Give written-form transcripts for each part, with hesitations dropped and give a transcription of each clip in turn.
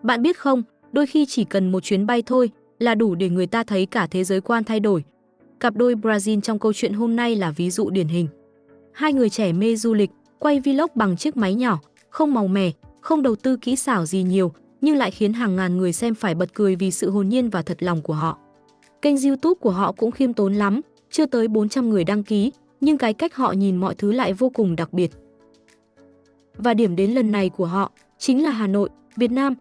Bạn biết không, đôi khi chỉ cần một chuyến bay thôi là đủ để người ta thấy cả thế giới quan thay đổi. Cặp đôi Brazil trong câu chuyện hôm nay là ví dụ điển hình. Hai người trẻ mê du lịch, quay vlog bằng chiếc máy nhỏ, không màu mè, không đầu tư kỹ xảo gì nhiều, nhưng lại khiến hàng ngàn người xem phải bật cười vì sự hồn nhiên và thật lòng của họ. Kênh YouTube của họ cũng khiêm tốn lắm, chưa tới 400 người đăng ký, nhưng cái cách họ nhìn mọi thứ lại vô cùng đặc biệt. Và điểm đến lần này của họ chính là Hà Nội, Việt Nam.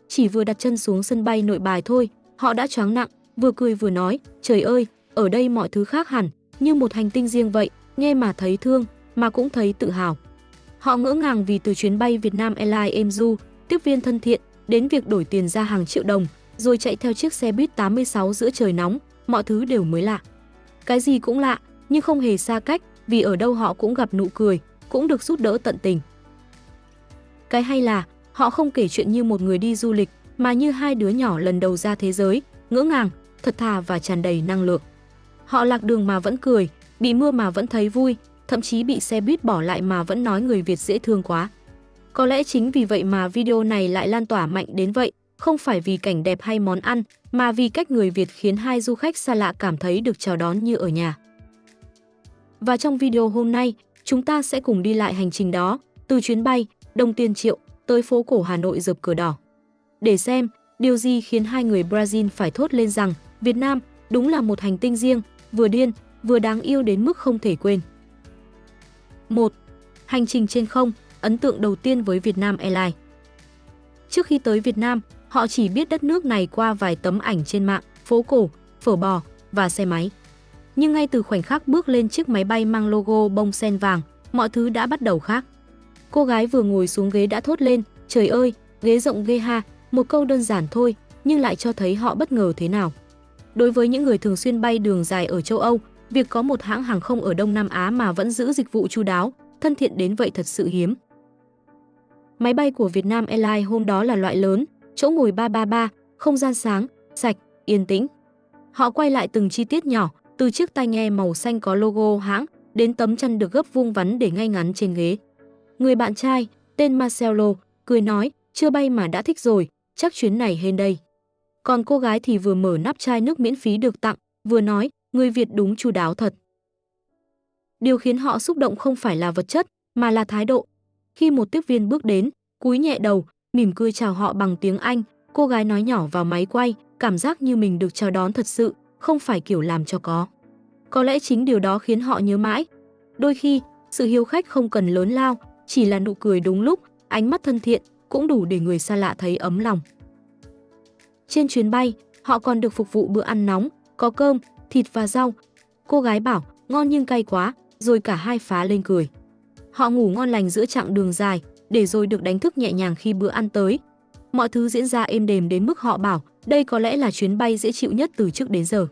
Chỉ vừa đặt chân xuống sân bay Nội Bài thôi, họ đã choáng nặng, vừa cười vừa nói, trời ơi, ở đây mọi thứ khác hẳn, như một hành tinh riêng vậy, nghe mà thấy thương, mà cũng thấy tự hào. Họ ngỡ ngàng vì từ chuyến bay Vietnam Airlines êm du, tiếp viên thân thiện, đến việc đổi tiền ra hàng triệu đồng, rồi chạy theo chiếc xe buýt 86 giữa trời nóng, mọi thứ đều mới lạ. Cái gì cũng lạ, nhưng không hề xa cách, vì ở đâu họ cũng gặp nụ cười, cũng được giúp đỡ tận tình. Cái hay là, họ không kể chuyện như một người đi du lịch, mà như hai đứa nhỏ lần đầu ra thế giới, ngỡ ngàng, thật thà và tràn đầy năng lượng. Họ lạc đường mà vẫn cười, bị mưa mà vẫn thấy vui, thậm chí bị xe buýt bỏ lại mà vẫn nói người Việt dễ thương quá. Có lẽ chính vì vậy mà video này lại lan tỏa mạnh đến vậy, không phải vì cảnh đẹp hay món ăn, mà vì cách người Việt khiến hai du khách xa lạ cảm thấy được chào đón như ở nhà. Và trong video hôm nay, chúng ta sẽ cùng đi lại hành trình đó, từ chuyến bay đồng tiền triệu tới phố cổ Hà Nội rợp cờ đỏ. Để xem, điều gì khiến hai người Brazil phải thốt lên rằng Việt Nam đúng là một hành tinh riêng, vừa điên, vừa đáng yêu đến mức không thể quên. 1. Hành trình trên không, ấn tượng đầu tiên với Vietnam Airlines. Trước khi tới Việt Nam, họ chỉ biết đất nước này qua vài tấm ảnh trên mạng, phố cổ, phở bò và xe máy. Nhưng ngay từ khoảnh khắc bước lên chiếc máy bay mang logo bông sen vàng, mọi thứ đã bắt đầu khác. Cô gái vừa ngồi xuống ghế đã thốt lên, trời ơi, ghế rộng ghê ha, một câu đơn giản thôi, nhưng lại cho thấy họ bất ngờ thế nào. Đối với những người thường xuyên bay đường dài ở châu Âu, việc có một hãng hàng không ở Đông Nam Á mà vẫn giữ dịch vụ chu đáo, thân thiện đến vậy thật sự hiếm. Máy bay của Vietnam Airlines hôm đó là loại lớn, chỗ ngồi 333, không gian sáng, sạch, yên tĩnh. Họ quay lại từng chi tiết nhỏ, từ chiếc tai nghe màu xanh có logo hãng, đến tấm chăn được gấp vuông vắn để ngay ngắn trên ghế. Người bạn trai, tên Marcelo, cười nói, chưa bay mà đã thích rồi, chắc chuyến này hên đây. Còn cô gái thì vừa mở nắp chai nước miễn phí được tặng, vừa nói, người Việt đúng chu đáo thật. Điều khiến họ xúc động không phải là vật chất, mà là thái độ. Khi một tiếp viên bước đến, cúi nhẹ đầu, mỉm cười chào họ bằng tiếng Anh, cô gái nói nhỏ vào máy quay, cảm giác như mình được chào đón thật sự, không phải kiểu làm cho có. Có lẽ chính điều đó khiến họ nhớ mãi. Đôi khi, sự hiếu khách không cần lớn lao, chỉ là nụ cười đúng lúc, ánh mắt thân thiện, cũng đủ để người xa lạ thấy ấm lòng. Trên chuyến bay, họ còn được phục vụ bữa ăn nóng, có cơm, thịt và rau. Cô gái bảo, ngon nhưng cay quá, rồi cả hai phá lên cười. Họ ngủ ngon lành giữa chặng đường dài, để rồi được đánh thức nhẹ nhàng khi bữa ăn tới. Mọi thứ diễn ra êm đềm đến mức họ bảo, đây có lẽ là chuyến bay dễ chịu nhất từ trước đến giờ.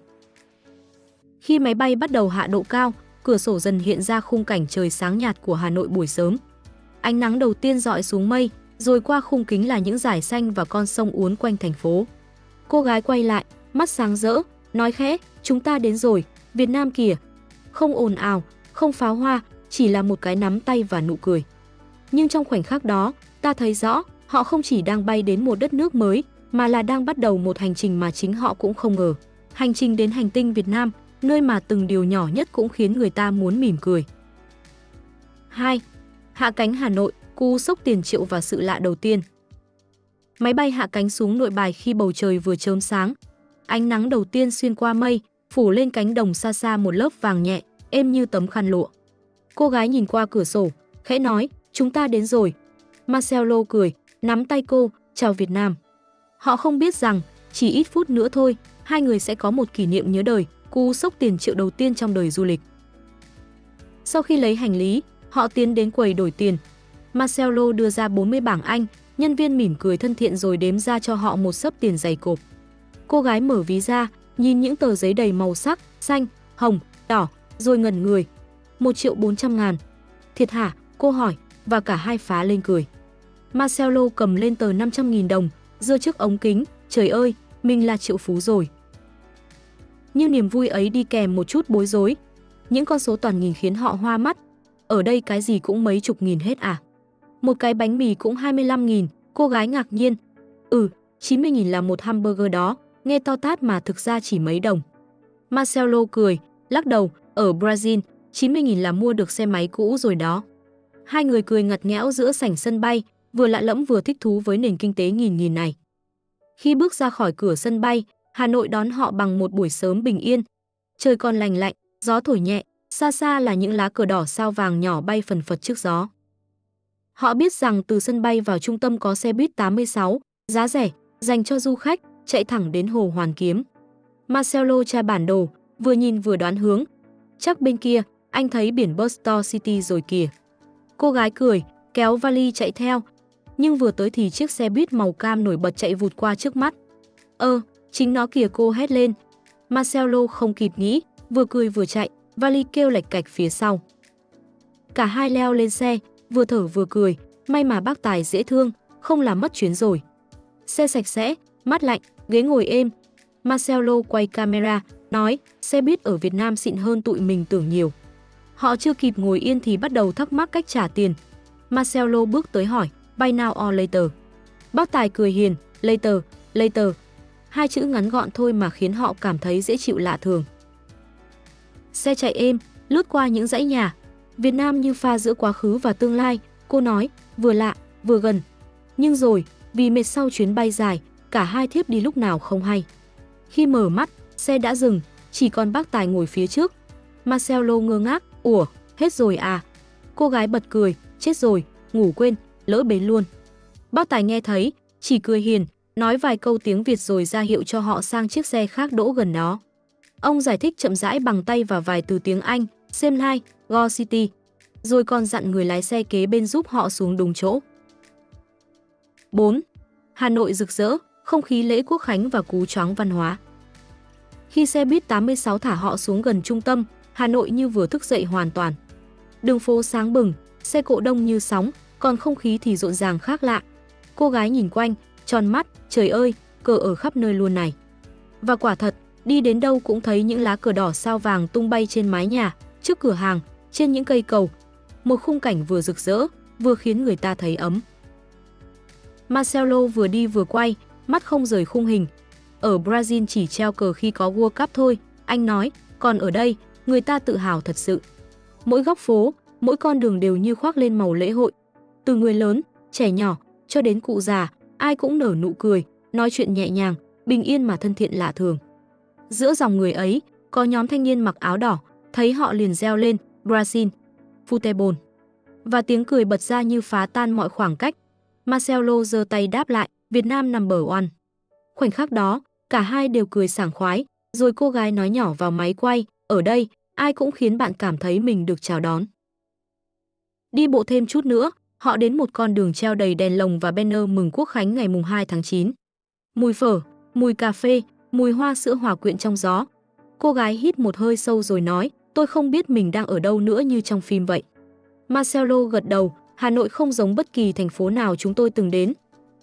Khi máy bay bắt đầu hạ độ cao, cửa sổ dần hiện ra khung cảnh trời sáng nhạt của Hà Nội buổi sớm. Ánh nắng đầu tiên rọi xuống mây, rồi qua khung kính là những dải xanh và con sông uốn quanh thành phố. Cô gái quay lại, mắt sáng rỡ, nói khẽ, chúng ta đến rồi, Việt Nam kìa. Không ồn ào, không pháo hoa, chỉ là một cái nắm tay và nụ cười. Nhưng trong khoảnh khắc đó, ta thấy rõ, họ không chỉ đang bay đến một đất nước mới, mà là đang bắt đầu một hành trình mà chính họ cũng không ngờ. Hành trình đến hành tinh Việt Nam, nơi mà từng điều nhỏ nhất cũng khiến người ta muốn mỉm cười. 2. Hạ cánh Hà Nội, cú sốc tiền triệu và sự lạ đầu tiên. Máy bay hạ cánh xuống Nội Bài khi bầu trời vừa chớm sáng. Ánh nắng đầu tiên xuyên qua mây, phủ lên cánh đồng xa xa một lớp vàng nhẹ, êm như tấm khăn lụa. Cô gái nhìn qua cửa sổ, khẽ nói, chúng ta đến rồi. Marcelo cười, nắm tay cô, chào Việt Nam. Họ không biết rằng, chỉ ít phút nữa thôi, hai người sẽ có một kỷ niệm nhớ đời, cú sốc tiền triệu đầu tiên trong đời du lịch. Sau khi lấy hành lý, họ tiến đến quầy đổi tiền. Marcelo đưa ra 40 bảng Anh, nhân viên mỉm cười thân thiện rồi đếm ra cho họ một xấp tiền dày cộp. Cô gái mở ví ra, nhìn những tờ giấy đầy màu sắc, xanh, hồng, đỏ, rồi ngẩn người. 1.400.000. Thiệt hả? Cô hỏi, và cả hai phá lên cười. Marcelo cầm lên tờ 500.000 đồng, giơ trước ống kính, trời ơi, mình là triệu phú rồi. Nhưng niềm vui ấy đi kèm một chút bối rối. Những con số toàn nghìn khiến họ hoa mắt. Ở đây cái gì cũng mấy chục nghìn hết à? Một cái bánh mì cũng 25.000, cô gái ngạc nhiên. 90.000 là một hamburger đó, nghe to tát mà thực ra chỉ mấy đồng. Marcelo cười, lắc đầu, ở Brazil, 90.000 là mua được xe máy cũ rồi đó. Hai người cười ngặt nghẽo giữa sảnh sân bay, vừa lạ lẫm vừa thích thú với nền kinh tế nghìn này. Khi bước ra khỏi cửa sân bay, Hà Nội đón họ bằng một buổi sớm bình yên. Trời còn lành lạnh, gió thổi nhẹ, xa xa là những lá cờ đỏ sao vàng nhỏ bay phần phật trước gió. Họ biết rằng từ sân bay vào trung tâm có xe buýt 86, giá rẻ, dành cho du khách, chạy thẳng đến Hồ Hoàn Kiếm. Marcelo tra bản đồ, vừa nhìn vừa đoán hướng. Chắc bên kia, anh thấy biển Boston City rồi kìa. Cô gái cười, kéo vali chạy theo. Nhưng vừa tới thì chiếc xe buýt màu cam nổi bật chạy vụt qua trước mắt. Chính nó kìa, cô hét lên. Marcelo không kịp nghĩ, vừa cười vừa chạy, vali kêu lạch cạch phía sau. Cả hai leo lên xe, vừa thở vừa cười, may mà bác tài dễ thương, không làm mất chuyến rồi. Xe sạch sẽ, mát lạnh, ghế ngồi êm. Marcelo quay camera, nói, xe buýt ở Việt Nam xịn hơn tụi mình tưởng nhiều. Họ chưa kịp ngồi yên thì bắt đầu thắc mắc cách trả tiền. Marcelo bước tới hỏi, buy now or later. Bác tài cười hiền, later. Hai chữ ngắn gọn thôi mà khiến họ cảm thấy dễ chịu lạ thường. Xe chạy êm, lướt qua những dãy nhà. Việt Nam như pha giữa quá khứ và tương lai, cô nói, vừa lạ, vừa gần. Nhưng rồi, vì mệt sau chuyến bay dài, cả hai thiếp đi lúc nào không hay. Khi mở mắt, xe đã dừng, chỉ còn bác tài ngồi phía trước. Marcelo ngơ ngác, ủa, hết rồi à? Cô gái bật cười, chết rồi, ngủ quên, lỡ bến luôn. Bác tài nghe thấy, chỉ cười hiền, nói vài câu tiếng Việt rồi ra hiệu cho họ sang chiếc xe khác đỗ gần đó. Ông giải thích chậm rãi bằng tay và vài từ tiếng Anh, Same Line, Go City, rồi còn dặn người lái xe kế bên giúp họ xuống đúng chỗ. 4. Hà Nội rực rỡ, không khí lễ Quốc khánh và cú choáng văn hóa. Khi xe buýt 86 thả họ xuống gần trung tâm, Hà Nội như vừa thức dậy hoàn toàn. Đường phố sáng bừng, xe cộ đông như sóng, còn không khí thì rộn ràng khác lạ. Cô gái nhìn quanh, tròn mắt, trời ơi, cờ ở khắp nơi luôn này. Và quả thật, đi đến đâu cũng thấy những lá cờ đỏ sao vàng tung bay trên mái nhà, trước cửa hàng, trên những cây cầu. Một khung cảnh vừa rực rỡ, vừa khiến người ta thấy ấm. Marcelo vừa đi vừa quay, mắt không rời khung hình. Ở Brazil chỉ treo cờ khi có World Cup thôi, anh nói, còn ở đây, người ta tự hào thật sự. Mỗi góc phố, mỗi con đường đều như khoác lên màu lễ hội. Từ người lớn, trẻ nhỏ, cho đến cụ già, ai cũng nở nụ cười, nói chuyện nhẹ nhàng, bình yên mà thân thiện lạ thường. Giữa dòng người ấy, có nhóm thanh niên mặc áo đỏ, thấy họ liền reo lên, Brazil, Futebol. Và tiếng cười bật ra như phá tan mọi khoảng cách. Marcelo giơ tay đáp lại, Việt Nam number one. Khoảnh khắc đó, cả hai đều cười sảng khoái, rồi cô gái nói nhỏ vào máy quay, ở đây, ai cũng khiến bạn cảm thấy mình được chào đón. Đi bộ thêm chút nữa, họ đến một con đường treo đầy đèn lồng và banner mừng Quốc khánh ngày 2 tháng 9. Mùi phở, mùi cà phê, mùi hoa sữa hòa quyện trong gió. Cô gái hít một hơi sâu rồi nói, tôi không biết mình đang ở đâu nữa như trong phim vậy. Marcelo gật đầu, Hà Nội không giống bất kỳ thành phố nào chúng tôi từng đến.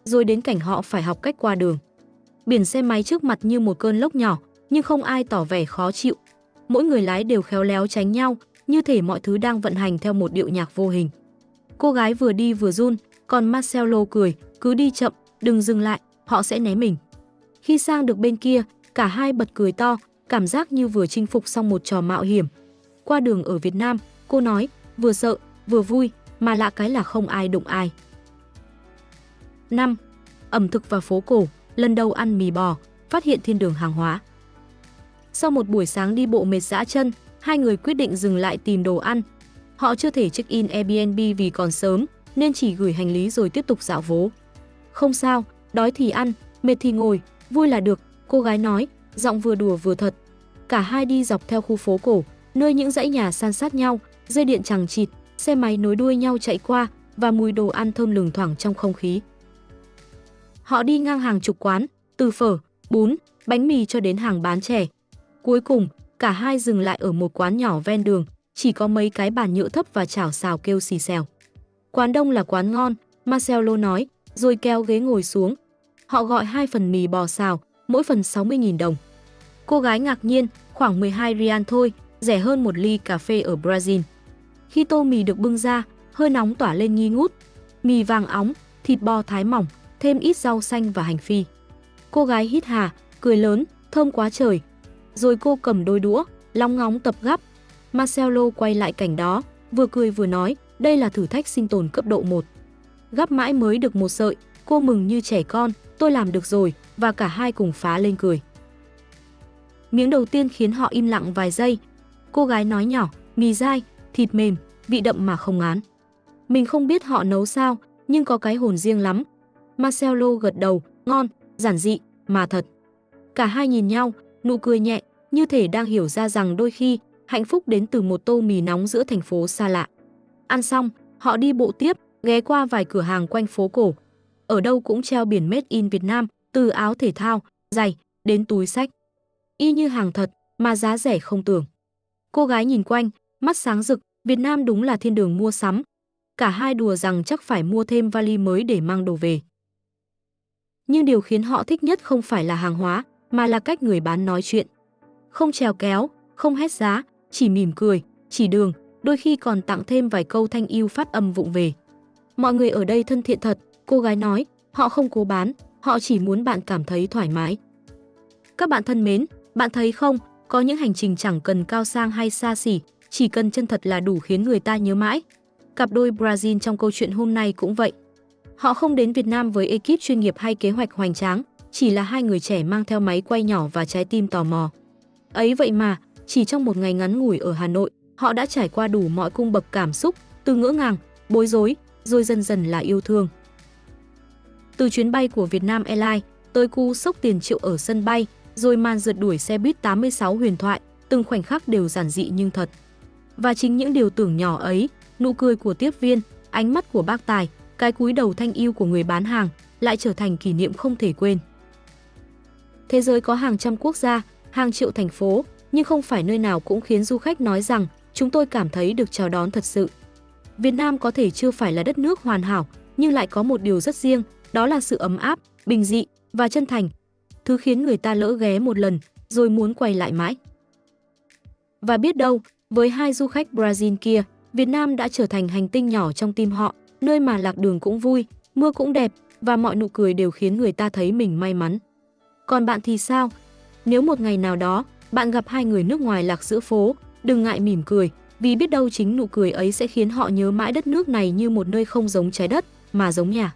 Rồi đến cảnh họ phải học cách qua đường. Biển xe máy trước mặt như một cơn lốc nhỏ, nhưng không ai tỏ vẻ khó chịu. Mỗi người lái đều khéo léo tránh nhau, như thể mọi thứ đang vận hành theo một điệu nhạc vô hình. Cô gái vừa đi vừa run, còn Marcelo cười, cứ đi chậm, đừng dừng lại, họ sẽ né mình. Khi sang được bên kia, cả hai bật cười to, cảm giác như vừa chinh phục xong một trò mạo hiểm. Qua đường ở Việt Nam, cô nói, vừa sợ, vừa vui, mà lạ cái là không ai đụng ai. 5. Ẩm thực và phố cổ, lần đầu ăn mì bò, phát hiện thiên đường hàng hóa. Sau một buổi sáng đi bộ mệt rã chân, hai người quyết định dừng lại tìm đồ ăn. Họ chưa thể check-in Airbnb vì còn sớm, nên chỉ gửi hành lý rồi tiếp tục dạo phố. Không sao, đói thì ăn, mệt thì ngồi, vui là được, cô gái nói, giọng vừa đùa vừa thật. Cả hai đi dọc theo khu phố cổ, nơi những dãy nhà san sát nhau, dây điện chằng chịt, xe máy nối đuôi nhau chạy qua và mùi đồ ăn thơm lừng thoảng trong không khí. Họ đi ngang hàng chục quán, từ phở, bún, bánh mì cho đến hàng bán chè. Cuối cùng, cả hai dừng lại ở một quán nhỏ ven đường, chỉ có mấy cái bàn nhựa thấp và chảo xào kêu xì xèo. Quán đông là quán ngon, Marcelo nói, rồi kéo ghế ngồi xuống. Họ gọi 2 phần mì bò xào, mỗi phần 60.000 đồng. Cô gái ngạc nhiên, khoảng 12 rial thôi, rẻ hơn một ly cà phê ở Brazil. Khi tô mì được bưng ra, hơi nóng tỏa lên nghi ngút. Mì vàng óng, thịt bò thái mỏng, thêm ít rau xanh và hành phi. Cô gái hít hà, cười lớn, thơm quá trời. Rồi cô cầm đôi đũa, long ngóng tập gắp. Marcelo quay lại cảnh đó, vừa cười vừa nói, đây là thử thách sinh tồn cấp độ 1. Gắp mãi mới được một sợi, cô mừng như trẻ con, tôi làm được rồi, và cả hai cùng phá lên cười. Miếng đầu tiên khiến họ im lặng vài giây. Cô gái nói nhỏ, mì dai, thịt mềm, vị đậm mà không ngán. Mình không biết họ nấu sao, nhưng có cái hồn riêng lắm. Marcelo gật đầu, ngon, giản dị, mà thật. Cả hai nhìn nhau, nụ cười nhẹ, như thể đang hiểu ra rằng đôi khi, hạnh phúc đến từ một tô mì nóng giữa thành phố xa lạ. Ăn xong, họ đi bộ tiếp, ghé qua vài cửa hàng quanh phố cổ. Ở đâu cũng treo biển Made in Việt Nam, từ áo thể thao, giày, đến túi xách. Y như hàng thật, mà giá rẻ không tưởng. Cô gái nhìn quanh, mắt sáng rực, Việt Nam đúng là thiên đường mua sắm. Cả hai đùa rằng chắc phải mua thêm vali mới để mang đồ về. Nhưng điều khiến họ thích nhất không phải là hàng hóa, mà là cách người bán nói chuyện. Không trèo kéo, không hét giá, chỉ mỉm cười, chỉ đường, đôi khi còn tặng thêm vài câu thanh yêu phát âm vụng về. Mọi người ở đây thân thiện thật, cô gái nói, họ không cố bán, họ chỉ muốn bạn cảm thấy thoải mái. Các bạn thân mến, bạn thấy không, có những hành trình chẳng cần cao sang hay xa xỉ, chỉ cần chân thật là đủ khiến người ta nhớ mãi. Cặp đôi Brazil trong câu chuyện hôm nay cũng vậy. Họ không đến Việt Nam với ekip chuyên nghiệp hay kế hoạch hoành tráng, chỉ là hai người trẻ mang theo máy quay nhỏ và trái tim tò mò. Ấy vậy mà, chỉ trong một ngày ngắn ngủi ở Hà Nội, họ đã trải qua đủ mọi cung bậc cảm xúc, từ ngỡ ngàng, bối rối, rồi dần dần là yêu thương. Từ chuyến bay của Vietnam Airlines, tới cú sốc tiền triệu ở sân bay, rồi màn rượt đuổi xe buýt 86 huyền thoại, từng khoảnh khắc đều giản dị nhưng thật. Và chính những điều tưởng nhỏ ấy, nụ cười của tiếp viên, ánh mắt của bác tài, cái cúi đầu thanh yêu của người bán hàng, lại trở thành kỷ niệm không thể quên. Thế giới có hàng trăm quốc gia, hàng triệu thành phố, nhưng không phải nơi nào cũng khiến du khách nói rằng chúng tôi cảm thấy được chào đón thật sự. Việt Nam có thể chưa phải là đất nước hoàn hảo, nhưng lại có một điều rất riêng, đó là sự ấm áp, bình dị và chân thành, thứ khiến người ta lỡ ghé một lần rồi muốn quay lại mãi. Và biết đâu, với hai du khách Brazil kia, Việt Nam đã trở thành hành tinh nhỏ trong tim họ, nơi mà lạc đường cũng vui, mưa cũng đẹp và mọi nụ cười đều khiến người ta thấy mình may mắn. Còn bạn thì sao? Nếu một ngày nào đó, bạn gặp hai người nước ngoài lạc giữa phố, đừng ngại mỉm cười, vì biết đâu chính nụ cười ấy sẽ khiến họ nhớ mãi đất nước này như một nơi không giống trái đất, mà giống nhà.